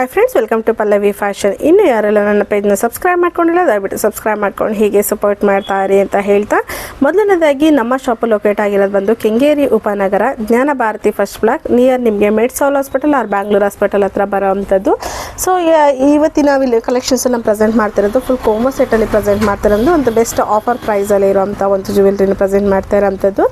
Hi friends, welcome to Pallavi fashion. ಇನ್ನು ಯಾರೆಲ್ಲ ನನ್ನ ಪೇಜ್ನ ಸಬ್ಸ್ಕ್ರೈಬ್ ಮಾಡ್ಕೊಂಡಿಲ್ಲ ದಯವಿಟ್ಟು ಸಬ್ಸ್ಕ್ರೈಬ್ ಮಾಡ್ಕೊಂಡು ಹೀಗೆ ಸಪೋರ್ಟ್ ಮಾಡ್ತಾ ಇರಿ ಅಂತ ಹೇಳ್ತಾ, ಮೊದಲನೇದಾಗಿ ನಮ್ಮ ಶಾಪ್ ಲೊಕೇಟ್ ಆಗಿರೋದು ಬಂದು ಕೆಂಗೇರಿ ಉಪನಗರ ಜ್ಞಾನ ಭಾರತಿ ಫಸ್ಟ್ ಬ್ಲಾಕ್ ನಿಯರ್ ನಿಮಗೆ ಮೆಡ್ಸೌಲ್ ಹಾಸ್ಪಿಟಲ್ ಆರ್ ಬ್ಯಾಂಗ್ಳೂರ್ ಹಾಸ್ಪಿಟಲ್ ಹತ್ರ ಬರೋವಂಥದ್ದು. ಸೊ ಇವತ್ತಿನ ನಾವಿಲ್ಲಿ ಕಲೆಕ್ಷನ್ಸನ್ನು ಪ್ರೆಸೆಂಟ್ ಮಾಡ್ತಿರೋದು ಫುಲ್ ಕೋಂಬೋ ಸೆಟ್ಟಲ್ಲಿ ಪ್ರೆಸೆಂಟ್ ಮಾಡ್ತಿರೋದು ಒಂದು ಬೆಸ್ಟ್ ಆಫರ್ ಪ್ರೈಸಲ್ಲಿ ಇರೋವಂಥ ಒಂದು ಜ್ಯುವೆಲ್ರಿನ ಪ್ರೆಸೆಂಟ್ ಮಾಡ್ತಾ ಇರೋವಂಥದ್ದು.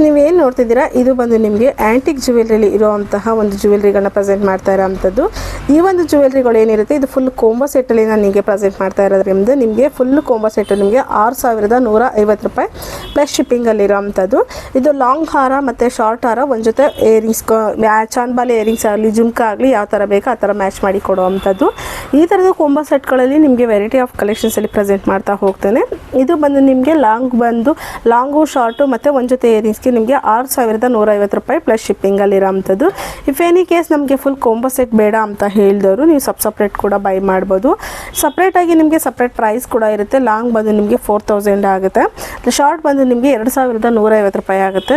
ನೀವು ಏನು ನೋಡ್ತಿದ್ದೀರಾ, ಇದು ಬಂದು ನಿಮಗೆ ಆ್ಯಂಟಿಕ್ ಜ್ಯುವೆಲ್ರಿಲಿ ಇರುವಂತಹ ಒಂದು ಜ್ಯುವೆಲ್ರಿಗಳನ್ನ ಪ್ರೆಸೆಂಟ್ ಮಾಡ್ತಾ ಇರೋವಂಥದ್ದು. ಈ ಒಂದು ಜ್ಯುವೆಲ್ರಿಗಳು ಏನಿರುತ್ತೆ ಇದು ಫುಲ್ ಕೋಂಬೋ ಸೆಟ್ಟಲ್ಲಿ ನಾನು ನಿಮಗೆ ಪ್ರೆಸೆಂಟ್ ಮಾಡ್ತಾ ಇರೋದ್ರಿಂದ ನಿಮಗೆ ಫುಲ್ ಕೋಂಬೋ ಸೆಟ್ ನಿಮಗೆ 6150 ರೂಪಾಯಿ ಪ್ಲಸ್ ಶಿಪ್ಪಿಂಗಲ್ಲಿರೋವಂಥದ್ದು. ಇದು ಲಾಂಗ್ ಹಾರ ಮತ್ತು ಶಾರ್ಟ್ ಹಾರ ಒಂದು ಜೊತೆ ಏರಿಂಗ್ಸ್, ಚಾನ್ಬಾಲಿ ಏರಿಂಗ್ಸ್ ಆಗಲಿ ಜುಮ್ಕ ಆಗಲಿ ಯಾವ ಥರ ಬೇಕೋ ಆ ಥರ ಮ್ಯಾಚ್ ಮಾಡಿ ಕೊಡುವಂಥದ್ದು. ಈ ಥರದ ಕೋಂಬೋ ಸೆಟ್ಗಳಲ್ಲಿ ನಿಮಗೆ ವೆರೈಟಿ ಆಫ್ ಕಲೆಕ್ಷನ್ಸಲ್ಲಿ ಪ್ರೆಸೆಂಟ್ ಮಾಡ್ತಾ ಹೋಗ್ತೇನೆ. ಇದು ಬಂದು ನಿಮಗೆ ಲಾಂಗು ಶಾರ್ಟು ಮತ್ತು ಒಂದು ಜೊತೆ ಏರಿಂಗ್ಸ್ಗೆ ನಿಮಗೆ 6150 ರೂಪಾಯಿ ಪ್ಲಸ್ ಶಿಪ್ಪಿಂಗಲ್ಲಿರೋವಂಥದ್ದು. ಇಫ್ ಎನಿ ಕೇಸ್ ನಮಗೆ ಫುಲ್ ಕೋಂಬೋ ಸೆಟ್ ಬೇಡ ಅಂತ ಹೇಳಿದವರು ನೀವು ಸಪ್ರೇಟ್ ಕೂಡ ಬೈ ಮಾಡ್ಬೋದು. ಸಪ್ರೇಟಾಗಿ ನಿಮಗೆ ಸಪ್ರೇಟ್ ಪ್ರೈಸ್ ಕೂಡ ಇರುತ್ತೆ. ಲಾಂಗ್ ಬಂದು ನಿಮಗೆ 4000 ಆಗುತ್ತೆ, ಶಾರ್ಟ್ ಬಂದು ನಿಮಗೆ 2150 ರೂಪಾಯಿ ಆಗುತ್ತೆ,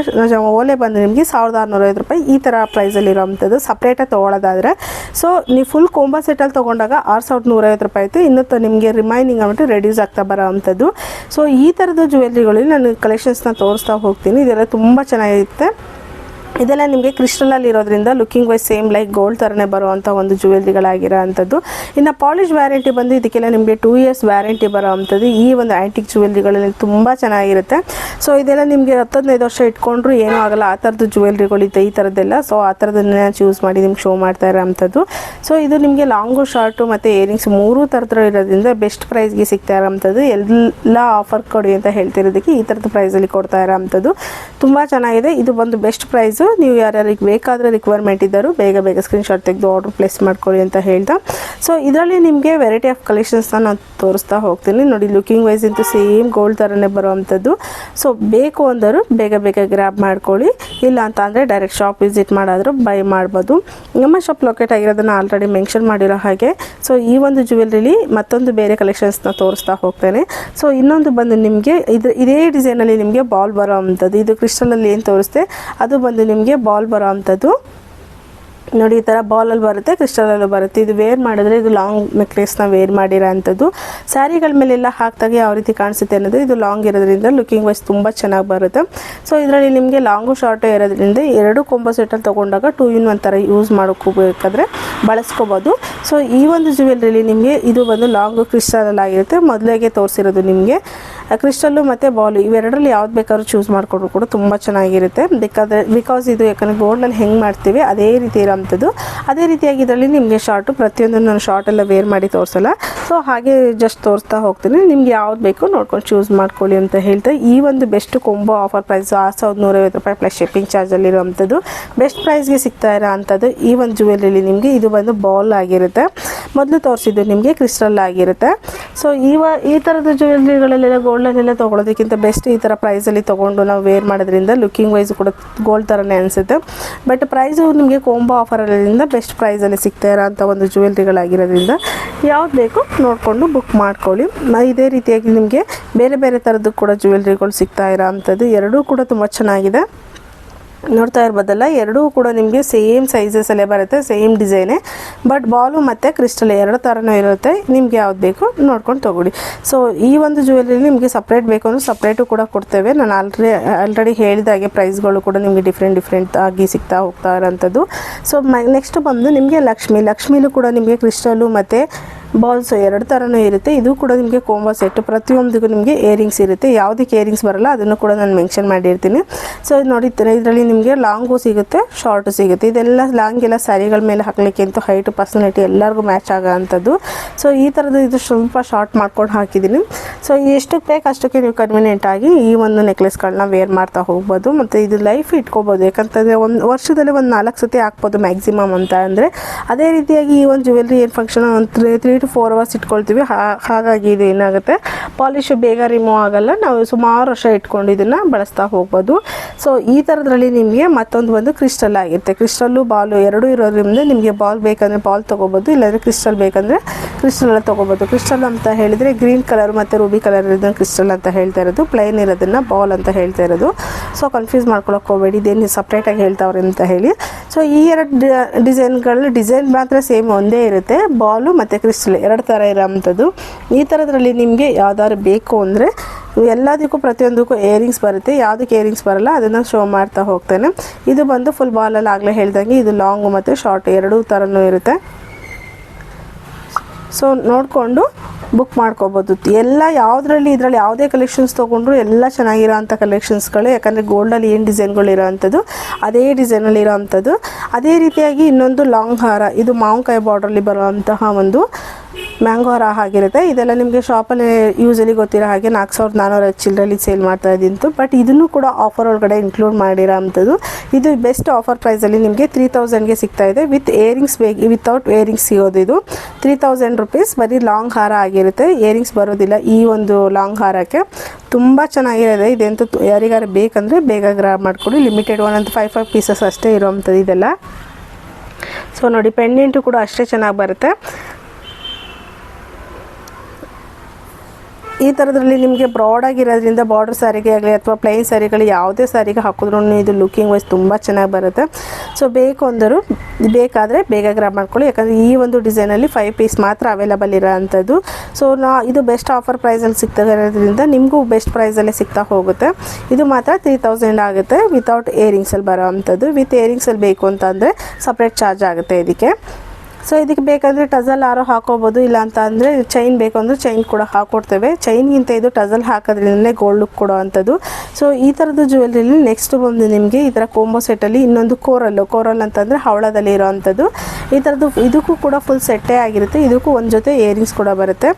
ಓಲೆ ಬಂದು ನಿಮಗೆ 1650 ರೂಪಾಯಿ ಈ ಥರ ಪ್ರೈಸಲ್ಲಿ ಇರೋವಂಥದ್ದು ಸಪ್ರೇಟಾಗಿ ತೊಗೊಳ್ಳೋದಾದರೆ. ಸೊ ನೀವು ಫುಲ್ ಕೋಂಬೋ ಸೆಟ್ಟಲ್ಲಿ ತೊಗೊಂಡಾಗ 6150 ರೂಪಾಯಿ ಇತ್ತು, ಇನ್ನೂ ನಿಮಗೆ ರಿಮೈನಿಂಗ್ ಆಗ್ಬಿಟ್ಟು ರೆಡ್ಯೂಸ್ ಆಗ್ತಾ ಬರೋವಂಥದ್ದು. ಸೊ ಈ ಥರದ ಜ್ಯುವೆಲ್ರಿಗಳಲ್ಲಿ ನಾನು ಕಲೆಕ್ಷನ್ಸ್ನ ತೋರಿಸ್ತಾ ಹೋಗ್ತೀನಿ. ಇದೆಲ್ಲ ತುಂಬ ಚೆನ್ನಾಗಿರುತ್ತೆ. ಇದೆಲ್ಲ ನಿಮಗೆ ಕ್ರಿಸ್ಟಲಲ್ಲಿ ಇರೋದ್ರಿಂದ looking wise same like gold ಥರನೇ ಬರುವಂಥ ಒಂದು ಜ್ಯುವೆಲ್ರಿಗಳಾಗಿರೋ ಅಂಥದ್ದು. ಇನ್ನು ಪಾಲಿಶ್ ವ್ಯಾರಂಟಿ ಬಂದು ಇದಕ್ಕೆಲ್ಲ ನಿಮಗೆ 2 years ವ್ಯಾರಂಟಿ ಬರೋ ಅಂಥದ್ದು. ಈ ಒಂದು ಆ್ಯಂಟಿಕ್ ಜ್ಯುವೆಲ್ರಿಗಳಲ್ಲಿ ತುಂಬ ಚೆನ್ನಾಗಿರುತ್ತೆ. ಸೊ ಇದೆಲ್ಲ ನಿಮಗೆ 10-15 ವರ್ಷ ಇಟ್ಕೊಂಡ್ರು ಏನೂ ಆಗಲ್ಲ, ಆ ಥರದ್ದು ಜ್ಯುವೆಲ್ರಿಗಳಿದೆ ಈ ಥರದ್ದೆಲ್ಲ. ಸೊ ಆ ಥರದನ್ನೇ ಚೂಸ್ ಮಾಡಿ ನಿಮ್ಗೆ ಶೋ ಮಾಡ್ತಾ ಇರೋ ಅಂಥದ್ದು. ಸೊ ಇದು ನಿಮಗೆ ಲಾಂಗು ಶಾರ್ಟು ಮತ್ತು ಏರಿಂಗ್ಸ್ 3 ಥರದ್ದು ಇರೋದ್ರಿಂದ ಬೆಸ್ಟ್ ಪ್ರೈಸ್ಗೆ ಸಿಗ್ತಾ ಇರೋವಂಥದ್ದು. ಎಲ್ಲ ಆಫರ್ ಕೊಡಿ ಅಂತ ಹೇಳ್ತಿರೋದಕ್ಕೆ ಈ ಥರದ ಪ್ರೈಸಲ್ಲಿ ಕೊಡ್ತಾ ಇರೋ ಅಂಥದ್ದು. ತುಂಬ ಚೆನ್ನಾಗಿದೆ. ಇದು ಒಂದು ಬೆಸ್ಟ್ ಪ್ರೈಸು. ನೀವು ಯಾರ್ಯಾರಿಗೆ ಬೇಕಾದರೆ ರಿಕ್ವೈರ್ಮೆಂಟ್ ಇದ್ದರು ಬೇಗ ಸ್ಕ್ರೀನ್ಶಾಟ್ ತೆಗೆದು ಆರ್ಡರ್ ಪ್ಲೇಸ್ ಮಾಡ್ಕೊಳ್ಳಿ ಅಂತ ಹೇಳ್ತಾ, ಸೊ ಇದರಲ್ಲಿ ನಿಮಗೆ ವೆರೈಟಿ ಆಫ್ ಕಲೆಕ್ಷನ್ಸ್ನ ನಾನು ತೋರಿಸ್ತಾ ಹೋಗ್ತೀನಿ. ನೋಡಿ, ಲುಕಿಂಗ್ ವೈಸ್ ಇಂತೂ ಸೇಮ್ ಗೋಲ್ಡ್ ಥರನೇ ಬರೋವಂಥದ್ದು. ಸೊ ಬೇಕು ಅಂದರು ಬೇಗ ಗ್ರ್ಯಾಬ್ ಮಾಡ್ಕೊಳ್ಳಿ, ಇಲ್ಲ ಅಂತ ಅಂದರೆ ಡೈರೆಕ್ಟ್ ಶಾಪ್ ವಿಸಿಟ್ ಮಾಡಾದರೂ ಬೈ ಮಾಡ್ಬೋದು. ನಮ್ಮ ಶಾಪ್ ಲೊಕೇಟ್ ಆಗಿರೋದನ್ನು ಆಲ್ರೆಡಿ ಮೆನ್ಷನ್ ಮಾಡಿರೋ ಹಾಗೆ. ಸೊ ಈ ಒಂದು ಜ್ಯುವೆಲ್ರಿಲಿ ಮತ್ತೊಂದು ಬೇರೆ ಕಲೆಕ್ಷನ್ಸ್ನ ತೋರಿಸ್ತಾ ಹೋಗ್ತೇನೆ. ಸೊ ಇನ್ನೊಂದು ಬಂದು ನಿಮಗೆ ಇದೇ ಡಿಸೈನಲ್ಲಿ ನಿಮಗೆ ಬಾಲ್ ಬರೋ ಅಂಥದ್ದು. ಇದು ಕ್ರಿಸ್ಟಲಲ್ಲಿ ಏನು ತೋರಿಸ್ತೆ ಅದು ಬಂದು ನಿಮಗೆ ಬಾಲ್ ಬರೋ ಅಂಥದ್ದು. ನೋಡಿ, ಈ ಥರ ಬಾಲಲ್ಲಿ ಬರುತ್ತೆ, ಕ್ರಿಸ್ಟಲಲ್ಲೂ ಬರುತ್ತೆ. ಇದು ವೇರ್ ಮಾಡಿದ್ರೆ ಇದು ಲಾಂಗ್ ನೆಕ್ಲೆಸ್ನ ವೇರ್ ಮಾಡಿರೋ ಅಂಥದ್ದು. ಸ್ಯಾರಿಗಳ ಮೇಲೆಲ್ಲ ಹಾಕಿದಾಗ ಯಾವ ರೀತಿ ಕಾಣಿಸುತ್ತೆ ಅನ್ನೋದು ಇದು ಲಾಂಗ್ ಇರೋದ್ರಿಂದ ಲುಕಿಂಗ್ ವೈಸ್ ತುಂಬ ಚೆನ್ನಾಗಿ ಬರುತ್ತೆ. ಸೊ ಇದರಲ್ಲಿ ನಿಮಗೆ ಲಾಂಗು ಶಾರ್ಟು ಇರೋದ್ರಿಂದ 2 ಕೊಂಬೋ ಸೆಟ್ಟಲ್ಲಿ ತೊಗೊಂಡಾಗ 2 in 1 ಥರ ಯೂಸ್ ಮಾಡೋಕ್ಕೋಬೇಕಾದ್ರೆ ಬಳಸ್ಕೋಬೋದು. ಸೊ ಈ ಒಂದು ಜ್ಯುವೆಲ್ರಿಲಿ ನಿಮಗೆ ಇದು ಬಂದು ಲಾಂಗು ಕ್ರಿಸ್ಟಲಲ್ಲಿ ಆಗಿರುತ್ತೆ. ಮೊದಲಿಗೆ ತೋರಿಸಿರೋದು ನಿಮಗೆ ಕ್ರಿಸ್ಟಲ್ಲು ಮತ್ತು ಬಾಲು ಇವೆರಡರಲ್ಲಿ ಯಾವ್ದು ಬೇಕಾದ್ರೂ ಚೂಸ್ ಮಾಡಿಕೊಂಡ್ರು ಕೂಡ ತುಂಬ ಚೆನ್ನಾಗಿರುತ್ತೆ. ಬಿಕಾಸ್ ಇದು ಯಾಕಂದರೆ ಗೋಲ್ಡಲ್ಲಿ ಹೆಂಗೆ ಮಾಡ್ತೀವಿ ಅದೇ ರೀತಿ ಇರೋವಂಥದ್ದು. ಅದೇ ರೀತಿಯಾಗಿ ಇದರಲ್ಲಿ ನಿಮಗೆ ಶಾರ್ಟು ಪ್ರತಿಯೊಂದು ನಾನು ಶಾರ್ಟೆಲ್ಲ ವೇರ್ ಮಾಡಿ ತೋರಿಸಲ್ಲ. ಸೊ ಹಾಗೆ ಜಸ್ಟ್ ತೋರಿಸ್ತಾ ಹೋಗ್ತೀನಿ. ನಿಮ್ಗೆ ಯಾವ್ದು ಬೇಕು ನೋಡ್ಕೊಂಡು ಚೂಸ್ ಮಾಡ್ಕೊಳ್ಳಿ ಅಂತ ಹೇಳ್ತಾ, ಈ ಒಂದು ಬೆಸ್ಟ್ ಕೊಂಬೋ ಆಫರ್ ಪ್ರೈಸ್ 6150 ರೂಪಾಯಿ ಪ್ಲಸ್ ಶಿಪ್ಪಿಂಗ್ ಚಾರ್ಜಲ್ಲಿರೋವಂಥದ್ದು ಬೆಸ್ಟ್ ಪ್ರೈಸ್ಗೆ ಸಿಗ್ತಾ ಇರೋ ಅಂಥದ್ದು. ಈ ಒಂದು ಜ್ಯುವೆಲ್ರಿಲಿ ನಿಮಗೆ ಇದು ಬಂದು ಬಾಲ್ ಆಗಿರುತ್ತೆ, ಮೊದಲು ತೋರಿಸಿದ್ದು ನಿಮಗೆ ಕ್ರಿಸ್ಟಲ್ ಆಗಿರುತ್ತೆ. ಸೊ ಈ ಥರದ ಜ್ಯುವೆಲ್ರಿಗಳಲ್ಲೆಲ್ಲ ಗೋಲ್ಡಲ್ಲೆಲ್ಲ ತೊಗೊಳೋದಕ್ಕಿಂತ ಬೆಸ್ಟ್ ಈ ಥರ ಪ್ರೈಸಲ್ಲಿ ತೊಗೊಂಡು ನಾವು ವೇರ್ ಮಾಡೋದ್ರಿಂದ ಲುಕಿಂಗ್ ವೈಸ್ ಕೂಡ ಗೋಲ್ಡ್ ಥರನೇ ಅನಿಸುತ್ತೆ. ಬಟ್ ಪ್ರೈಸು ನಿಮಗೆ ಕೋಂಬೋ ಆಫರಲ್ಲಿಂದ ಬೆಸ್ಟ್ ಪ್ರೈಸಲ್ಲಿ ಸಿಗ್ತಾ ಇರೋ ಅಂಥ ಒಂದು ಜ್ಯುವೆಲ್ರಿಗಳಾಗಿರೋದ್ರಿಂದ ಯಾವ್ದು ಬೇಕು ನೋಡಿಕೊಂಡು ಬುಕ್ ಮಾಡ್ಕೊಳ್ಳಿ. ಇದೇ ರೀತಿಯಾಗಿ ನಿಮಗೆ ಬೇರೆ ಥರದ್ದು ಕೂಡ ಜ್ಯುವೆಲ್ರಿಗಳು ಸಿಗ್ತಾ ಇರೋ ಅಂಥದ್ದು. ಎರಡೂ ಕೂಡ ತುಂಬ ಚೆನ್ನಾಗಿದೆ. ನೋಡ್ತಾ ಇರ್ಬೋದಲ್ಲ, ಎರಡೂ ಕೂಡ ನಿಮಗೆ ಸೇಮ್ ಸೈಜಸಲ್ಲೇ ಬರುತ್ತೆ, ಸೇಮ್ ಡಿಸೈನೇ. ಬಟ್ ಬಾಲು ಮತ್ತು ಕ್ರಿಸ್ಟಲ್ 2 ಥರನೂ ಇರುತ್ತೆ. ನಿಮ್ಗೆ ಯಾವ್ದು ಬೇಕು ನೋಡ್ಕೊಂಡು ತೊಗೊಳ್ಳಿ. ಸೊ ಈ ಒಂದು ಜ್ಯುವೆಲ್ರಿ ನಿಮಗೆ ಸಪ್ರೇಟ್ ಬೇಕು ಅಂದರೆ ಸಪ್ರೇಟು ಕೂಡ ಕೊಡ್ತೇವೆ. ನಾನು ಆಲ್ರೆಡಿ ಹೇಳಿದಾಗೆ ಪ್ರೈಸ್ಗಳು ಕೂಡ ನಿಮಗೆ ಡಿಫ್ರೆಂಟ್ ಆಗಿ ಸಿಗ್ತಾ ಹೋಗ್ತಾ ಇರೋಂಥದ್ದು. ಸೊ ನೆಕ್ಸ್ಟ್ ಬಂದು ನಿಮಗೆ ಲಕ್ಷ್ಮೀಲೂ ಕೂಡ ನಿಮಗೆ ಕ್ರಿಸ್ಟಲ್ಲು ಮತ್ತು ಬಾಲ್ಸ್ 2 ಥರನೂ ಇರುತ್ತೆ. ಇದು ಕೂಡ ನಿಮಗೆ ಕೋಂಬೋ ಸೆಟ್ಟು. ಪ್ರತಿಯೊಂದಿಗೂ ನಿಮಗೆ ಏರಿಂಗ್ಸ್ ಇರುತ್ತೆ. ಯಾವುದಕ್ಕೆ ಏರಿಂಗ್ಸ್ ಬರಲ್ಲ ಅದನ್ನು ಕೂಡ ನಾನು ಮೆನ್ಷನ್ ಮಾಡಿರ್ತೀನಿ. ಸೊ ನೋಡಿ, ಇದರಲ್ಲಿ ನಿಮಗೆ ಲಾಂಗು ಸಿಗುತ್ತೆ, ಶಾರ್ಟು ಸಿಗುತ್ತೆ. ಇದೆಲ್ಲ ಲಾಂಗ್ ಎಲ್ಲ ಸ್ಯಾರಿಗಳ ಮೇಲೆ ಹಾಕಲಿಕ್ಕೆ ಅಂತೂ ಹೈಟು ಪರ್ಸನಾಲಿಟಿ ಎಲ್ಲರಿಗೂ ಮ್ಯಾಚ್ ಆಗೋ ಅಂಥದ್ದು. ಸೊ ಈ ಥರದ್ದು ಇದು ಸ್ವಲ್ಪ ಶಾರ್ಟ್ ಮಾಡ್ಕೊಂಡು ಹಾಕಿದ್ದೀನಿ. ಸೊ ಎಷ್ಟಕ್ಕೆ ಬೇಕು ಅಷ್ಟಕ್ಕೆ ನೀವು ಕನ್ವೀನಿಯೆಂಟಾಗಿ ಈ ಒಂದು ನೆಕ್ಲೆಸ್ಗಳನ್ನ ವೇರ್ ಮಾಡ್ತಾ ಹೋಗ್ಬೋದು. ಮತ್ತು ಇದು ಲೈಫ್ ಇಟ್ಕೋಬೋದು. ಯಾಕಂತಂದರೆ ಒಂದು ವರ್ಷದಲ್ಲಿ ಒಂದು 4 ಸತಿ ಹಾಕ್ಬೋದು ಮ್ಯಾಕ್ಸಿಮಮ್ ಅಂತ ಅಂದರೆ. ಅದೇ ರೀತಿಯಾಗಿ ಈ ಒಂದು ಜ್ಯುವೆಲ್ರಿ ಏನು ಫಂಕ್ಷನ್ ಒಂದು 3 to 4 hours ಇಟ್ಕೊಳ್ತೀವಿ. ಹಾಗಾಗಿ ಇದು ಏನಾಗುತ್ತೆ, ಪಾಲಿಶ್ ಬೇಗ ರಿಮೂವ್ ಆಗಲ್ಲ. ನಾವು ಸುಮಾರು ವರ್ಷ ಇಟ್ಕೊಂಡು ಇದನ್ನು ಬಳಸ್ತಾ ಹೋಗ್ಬೋದು. ಸೊ ಈ ಥರದ್ರಲ್ಲಿ ನಿಮಗೆ ಮತ್ತೊಂದು ಒಂದು ಕ್ರಿಸ್ಟಲ್ ಆಗಿರುತ್ತೆ. ಕ್ರಿಸ್ಟಲ್ಲು ಬಾಲು ಎರಡೂ ಇರೋದ್ರಿಂದ ನಿಮಗೆ ಬಾಲ್ ಬೇಕಂದರೆ ಬಾಲ್ ತೊಗೋಬೋದು, ಇಲ್ಲಾಂದರೆ ಕ್ರಿಸ್ಟಲ್ ಬೇಕಂದರೆ ಕ್ರಿಸ್ಟಲ್ ತೊಗೋಬೋದು. ಕ್ರಿಸ್ಟಲ್ ಅಂತ ಹೇಳಿದರೆ ಗ್ರೀನ್ ಕಲರ್ ಮತ್ತು ರೂಬಿ ಕಲರ್ ಇರೋದನ್ನ ಕ್ರಿಸ್ಟಲ್ ಅಂತ ಹೇಳ್ತಾ ಇರೋದು, ಪ್ಲೈನ್ ಇರೋದನ್ನು ಬಾಲ್ ಅಂತ ಹೇಳ್ತಾ ಇರೋದು. ಸೊ ಕನ್ಫ್ಯೂಸ್ ಮಾಡ್ಕೊಳಕ್ಕೆ ಹೋಗಬೇಡಿ ಇದೇನು ಸಪ್ರೇಟಾಗಿ ಹೇಳ್ತಾವ್ರೆ ಅಂತ ಹೇಳಿ. ಸೊ ಈ ಎರಡು ಡಿಸೈನ್ ಮಾತ್ರ ಸೇಮ್ ಒಂದೇ ಇರುತ್ತೆ, ಬಾಲು ಮತ್ತು ಕ್ರಿಸ್ಟಲ್ ಎರಡು ಥರ ಇರೋವಂಥದ್ದು. ಈ ಥರದ್ರಲ್ಲಿ ನಿಮಗೆ ಯಾವ್ದಾದ್ರು ಬೇಕು ಅಂದರೆ ಎಲ್ಲದಕ್ಕೂ ಪ್ರತಿಯೊಂದಕ್ಕೂ ಇಯರಿಂಗ್ಸ್ ಬರುತ್ತೆ, ಯಾವುದಕ್ಕೆ ಇಯರಿಂಗ್ಸ್ ಬರಲ್ಲ ಅದನ್ನು ಶೋ ಮಾಡ್ತಾ ಹೋಗ್ತೇನೆ. ಇದು ಬಂದು ಫುಲ್ ಬಾಲಲ್ಲಿ ಆಗಲೇ ಹೇಳ್ದಂಗೆ ಇದು ಲಾಂಗು ಮತ್ತು ಶಾರ್ಟ್ ಎರಡೂ ಥರನೂ ಇರುತ್ತೆ. ಸೊ ನೋಡಿಕೊಂಡು ಬುಕ್ ಮಾಡ್ಕೋಬೋದು. ಎಲ್ಲ ಇದರಲ್ಲಿ ಯಾವುದೇ ಕಲೆಕ್ಷನ್ಸ್ ತೊಗೊಂಡ್ರು ಎಲ್ಲ ಚೆನ್ನಾಗಿರೋ ಅಂಥ ಕಲೆಕ್ಷನ್ಸ್ಗಳು, ಯಾಕಂದರೆ ಗೋಲ್ಡಲ್ಲಿ ಏನು ಡಿಸೈನ್ಗಳು ಇರೋವಂಥದ್ದು ಅದೇ ಡಿಸೈನಲ್ಲಿ ಇರೋವಂಥದ್ದು. ಅದೇ ರೀತಿಯಾಗಿ ಇನ್ನೊಂದು ಲಾಂಗ್ ಹಾರ, ಇದು ಮಾವಿನಕಾಯಿ ಬಾರ್ಡ್ರಲ್ಲಿ ಬರುವಂತಹ ಒಂದು ಮ್ಯಾಂಗೋ ಹಾರ ಆಗಿರುತ್ತೆ. ಇದೆಲ್ಲ ನಿಮಗೆ ಶಾಪಲ್ಲಿ ಯೂಸಲಿ ಗೊತ್ತಿರೋ ಹಾಗೆ 4400 ಚಿಲ್ಲರಲ್ಲಿ ಸೇಲ್ ಮಾಡ್ತಾ ಇದ್ದಿತ್ತು. ಬಟ್ ಇದನ್ನು ಕೂಡ ಆಫರ್ ಒಳಗಡೆ ಇನ್ಕ್ಲೂಡ್ ಮಾಡಿರೋ ಅಂಥದ್ದು. ಇದು ಬೆಸ್ಟ್ ಆಫರ್ ಪ್ರೈಸಲ್ಲಿ ನಿಮಗೆ 3000ಗೆ ಸಿಗ್ತಾ ಇದೆ. ವಿತ್ ಇಯರಿಂಗ್ಸ್ ವಿತೌಟ್ ಇಯರಿಂಗ್ಸ್ ಸಿಗೋದು ಇದು 3000 rupees. ಬರೀ ಲಾಂಗ್ ಹಾರ ಆಗಿರುತ್ತೆ, ಇಯರಿಂಗ್ಸ್ ಬರೋದಿಲ್ಲ ಈ ಒಂದು ಲಾಂಗ್ ಹಾರಕ್ಕೆ. ತುಂಬ ಚೆನ್ನಾಗಿರುತ್ತೆ. ಇದಂತೂ ಯಾರಿಗಾರು ಬೇಕಂದರೆ ಬೇಗ ಗ್ರಾಬ್ ಮಾಡ್ಕೊಳ್ಳಿ. ಲಿಮಿಟೆಡ್ 1 ಅಂತ 5 ಪೀಸಸ್ ಅಷ್ಟೇ ಇರೋವಂಥದ್ದು ಇದೆಲ್ಲ. ಸೊ ನೋಡಿ ಪೆಂಡೆಂಟು ಕೂಡ ಅಷ್ಟೇ ಚೆನ್ನಾಗಿ ಬರುತ್ತೆ. ಈ ಥರದ್ರಲ್ಲಿ ನಿಮಗೆ ಬ್ರಾಡಾಗಿರೋದ್ರಿಂದ ಬಾರ್ಡರ್ ಸ್ಯಾರಿಗೆ ಆಗಲಿ ಅಥವಾ ಪ್ಲೈನ್ ಸ್ಯಾರಿಗಳು ಯಾವುದೇ ಸ್ಯಾರಿಗೆ ಹಾಕಿದ್ರೂ ಇದು ಲುಕಿಂಗ್ ವೈಸ್ ತುಂಬ ಚೆನ್ನಾಗಿ ಬರುತ್ತೆ. ಸೊ ಬೇಕಾದರೆ ಬೇಗ ಗ್ರಾಬ್ ಮಾಡ್ಕೊಳ್ಳಿ, ಯಾಕಂದರೆ ಈ ಒಂದು ಡಿಸೈನಲ್ಲಿ 5 ಪೀಸ್ ಮಾತ್ರ ಅವೈಲಬಲ್ ಇರೋ ಅಂಥದ್ದು. ಸೊ ಇದು ಬೆಸ್ಟ್ ಆಫರ್ ಪ್ರೈಸಲ್ಲಿ ಸಿಗ್ತಾ ಇರೋದ್ರಿಂದ ನಿಮಗೂ ಬೆಸ್ಟ್ ಪ್ರೈಸಲ್ಲೇ ಸಿಗ್ತಾ ಹೋಗುತ್ತೆ. ಇದು ಮಾತ್ರ 3000 ಆಗುತ್ತೆ ವಿತೌಟ್ ಇಯರಿಂಗ್ಸಲ್ಲಿ ಬರೋ ಅಂಥದ್ದು. ವಿತ್ ಇಯರಿಂಗ್ಸಲ್ಲಿ ಬೇಕು ಅಂತಂದರೆ ಸಪ್ರೇಟ್ ಚಾರ್ಜ್ ಆಗುತ್ತೆ ಇದಕ್ಕೆ. ಸೊ ಇದಕ್ಕೆ ಬೇಕಂದರೆ ಟಜಲ್ ಆರೋ ಹಾಕೋಬೋದು, ಇಲ್ಲ ಅಂತ ಅಂದರೆ ಚೈನ್ ಬೇಕು ಅಂದರೆ ಚೈನ್ ಕೂಡ ಹಾಕ್ಕೊಡ್ತೇವೆ. ಚೈನ್ಗಿಂತ ಇದು ಟಜಲ್ ಹಾಕೋದ್ರಿಂದಲೇ ಗೋಲ್ಡ್ ಲುಕ್ ಕೊಡೋ ಅಂಥದ್ದು. ಸೊ ಈ ಥರದ್ದು ಜ್ಯುವೆಲ್ರಿಲಿ ನೆಕ್ಸ್ಟ್ ಬಂದು ನಿಮಗೆ ಈ ಥರ ಕೋಂಬೋ ಸೆಟ್ಟಲ್ಲಿ ಇನ್ನೊಂದು ಕೋರಲ್ ಅಂತಂದರೆ ಹವಳದಲ್ಲಿ ಇರೋ ಅಂಥದ್ದು. ಈ ಥರದ್ದು ಇದಕ್ಕೂ ಕೂಡ ಫುಲ್ ಸೆಟ್ಟೇ ಆಗಿರುತ್ತೆ. ಇದಕ್ಕೂ ಒಂದು ಜೊತೆ ಇಯರಿಂಗ್ಸ್ ಕೂಡ ಬರುತ್ತೆ.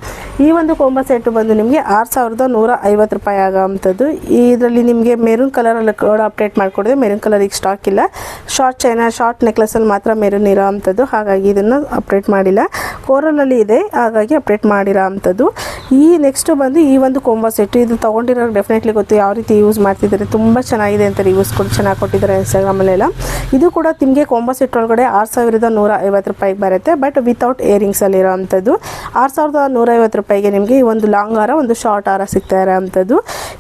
ಈ ಒಂದು ಕೋಂಬೋ ಸೆಟ್ಟು ಬಂದು ನಿಮಗೆ 6150 ರೂಪಾಯಿ ಆಗೋ ಅಂಥದ್ದು. ಇದರಲ್ಲಿ ನಿಮಗೆ ಮೆರೂನ್ ಕಲರಲ್ಲಿ ಕೂಡ ಅಪ್ಡೇಟ್ ಮಾಡಿಕೊಡಿದೆ. ಮೆರೂನ್ ಕಲರ್ ಈಗ ಸ್ಟಾಕ್ ಇಲ್ಲ. ಶಾರ್ಟ್ ನೆಕ್ಲೆಸಲ್ಲಿ ಮಾತ್ರ ಮೆರೂನ್ ಇರೋ ಅಂಥದ್ದು, ಹಾಗಾಗಿ ಇದನ್ನು ಅಪ್ಡೇಟ್ ಮಾಡಿಲ್ಲ. ಕೋರಲಲ್ಲಿ ಇದೆ, ಹಾಗಾಗಿ ಅಪ್ಡೇಟ್ ಮಾಡಿರೋ ಅಂಥದ್ದು. ಈ ನೆಕ್ಸ್ಟು ಬಂದು ಈ ಒಂದು ಕೋಂಬೋ ಸೆಟ್ಟು, ಇದು ತೊಗೊಂಡಿರೋ ಡೆಫಿನೆಟ್ಲಿ ಗೊತ್ತು ಯಾವ ರೀತಿ ಯೂಸ್ ಮಾಡ್ತಿದ್ದಾರೆ. ತುಂಬ ಚೆನ್ನಾಗಿದೆ ಅಂತ ರಿವ್ಯೂಸ್ ಕೂಡ ಚೆನ್ನಾಗಿ ಕೊಟ್ಟಿದ್ದಾರೆ ಇನ್ಸ್ಟಾಗ್ರಾಮಲ್ಲೆಲ್ಲ. ಇದು ಕೂಡ ನಿಮಗೆ ಕೋಂಬೋ ಸೆಟ್ ಒಳಗಡೆ 6150 ರೂಪಾಯಿಗೆ ಬರುತ್ತೆ. ಬಟ್ ವಿತೌಟ್ ಇಯರಿಂಗ್ಸಲ್ಲಿರೋ ಅಂಥದ್ದು 6150 ರೂಪಾಯಿಗೆ ನಿಮಗೆ ಈ ಒಂದು ಲಾಂಗ್ ಹಾರ ಒಂದು ಶಾರ್ಟ್ ಹಾರ ಸಿಗ್ತಾ ಇರೋ ಅಂಥದ್ದು.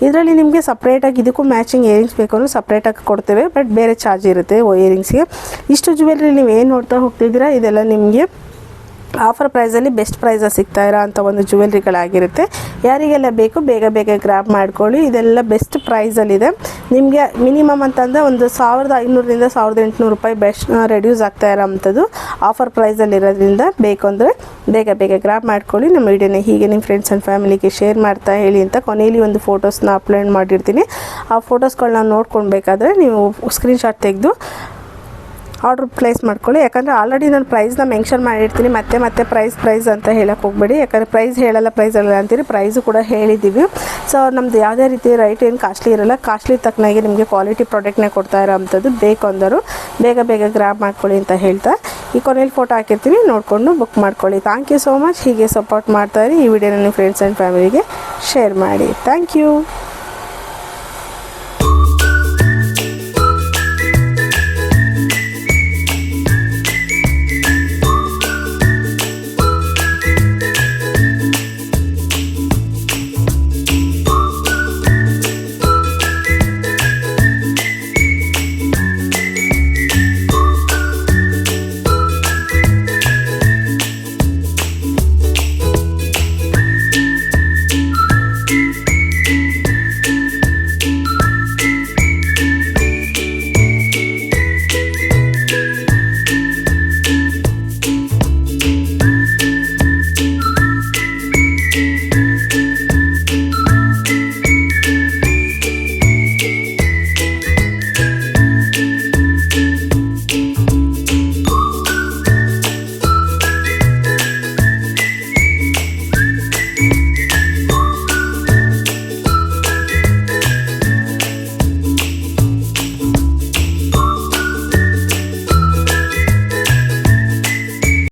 ಇದರಲ್ಲಿ ನಿಮಗೆ ಸಪ್ರೇಟಾಗಿ ಇದಕ್ಕೂ ಮ್ಯಾಚಿಂಗ್ ಇಯರಿಂಗ್ಸ್ ಬೇಕು ಅಂದರೆ ಸಪ್ರೇಟಾಗಿ ಕೊಡ್ತೇವೆ, ಬಟ್ ಬೇರೆ ಚಾರ್ಜ್ ಇರುತ್ತೆ ಇಯರಿಂಗ್ಸ್ಗೆ. ಇಷ್ಟು ಜ್ಯುವೆಲ್ರಿ ನೀವು ಏನು ನೋಡ್ತಾ ಹೋಗ್ತಿದ್ದೀರಾ ಇದೆಲ್ಲ ನಿಮಗೆ ಆಫರ್ ಪ್ರೈಸಲ್ಲಿ ಬೆಸ್ಟ್ ಪ್ರೈಸಲ್ಲಿ ಸಿಗ್ತಾ ಇರೋ ಅಂಥ ಒಂದು ಜ್ಯುವೆಲ್ರಿಗಳಾಗಿರುತ್ತೆ. ಯಾರಿಗೆಲ್ಲ ಬೇಕು ಬೇಗ ಗ್ರಾಬ್ ಮಾಡ್ಕೊಳ್ಳಿ. ಇದೆಲ್ಲ ಬೆಸ್ಟ್ ಪ್ರೈಸಲ್ಲಿದೆ. ನಿಮಗೆ ಮಿನಿಮಮ್ ಅಂತಂದರೆ ಒಂದು 1500ರಿಂದ 1800 ರೂಪಾಯಿ ಬೆಸ್ಟ್ ರೆಡ್ಯೂಸ್ ಆಗ್ತಾ ಇರೋ ಅಂಥದ್ದು ಆಫರ್ ಪ್ರೈಸಲ್ಲಿರೋದ್ರಿಂದ ಬೇಕು ಅಂದರೆ ಬೇಗ ಗ್ರಾಬ್ ಮಾಡ್ಕೊಳ್ಳಿ. ನಮ್ಮ ವಿಡಿಯೋನ ಹೀಗೆ ನಿಮ್ಮ ಫ್ರೆಂಡ್ಸ್ ಆ್ಯಂಡ್ ಫ್ಯಾಮಿಲಿಗೆ ಶೇರ್ ಮಾಡ್ತಾ ಹೇಳಿ ಅಂತ ಕೊನೆಯಲ್ಲಿ ಒಂದು ಫೋಟೋಸ್ನ ಅಪ್ಲೋಡ್ ಮಾಡಿರ್ತೀನಿ. ಆ ಫೋಟೋಸ್ಗಳನ್ನ ನೋಡ್ಕೊಳ್ಬೇಕಾದ್ರೆ ನೀವು ಸ್ಕ್ರೀನ್ಶಾಟ್ ತೆಗೆದು ಆರ್ಡ್ರ್ ಪ್ಲೇಸ್ ಮಾಡ್ಕೊಳ್ಳಿ. ಯಾಕಂದರೆ ಆಲ್ರೆಡಿ ನಾನು ಪ್ರೈಸ್ನ ಮೆನ್ಷನ್ ಮಾಡಿರ್ತೀನಿ. ಮತ್ತೆ ಪ್ರೈಸ್ ಅಂತ ಹೇಳಕ್ಕೆ ಹೋಗಬೇಡಿ, ಯಾಕಂದರೆ ಪ್ರೈಸ್ ಹೇಳಲ್ಲ ಅಂತೀರಿ. ಪ್ರೈಸು ಕೂಡ ಹೇಳಿದ್ದೀವಿ. ಸೊ ನಮ್ಮದು ಯಾವುದೇ ರೀತಿ ರೈಟ್ ಏನು ಕಾಸ್ಟ್ಲಿ ಇರೋಲ್ಲ. ಕಾಸ್ಟ್ಲಿ ತಕ್ಕನಾಗಿ ನಿಮಗೆ ಕ್ವಾಲಿಟಿ ಪ್ರಾಡಕ್ಟ್ನೇ ಕೊಡ್ತಾ ಇರೋ ಅಂಥದ್ದು. ಬೇಕು ಅಂದರು ಬೇಗ ಗ್ರಾಬ್ ಮಾಡ್ಕೊಳ್ಳಿ ಅಂತ ಹೇಳ್ತಾ ಈ ಕೊನೆಯಲ್ಲಿ ಫೋಟೋ ಹಾಕಿರ್ತೀನಿ, ನೋಡಿಕೊಂಡು ಬುಕ್ ಮಾಡ್ಕೊಳ್ಳಿ. Thank you so much. ಹೀಗೆ ಸಪೋರ್ಟ್ ಮಾಡ್ತಾಯಿರಿ. ಈ ವಿಡಿಯೋನ ನಿಮ್ಮ ಫ್ರೆಂಡ್ಸ್ ಆ್ಯಂಡ್ ಫ್ಯಾಮಿಲಿಗೆ ಶೇರ್ ಮಾಡಿ. Thank you.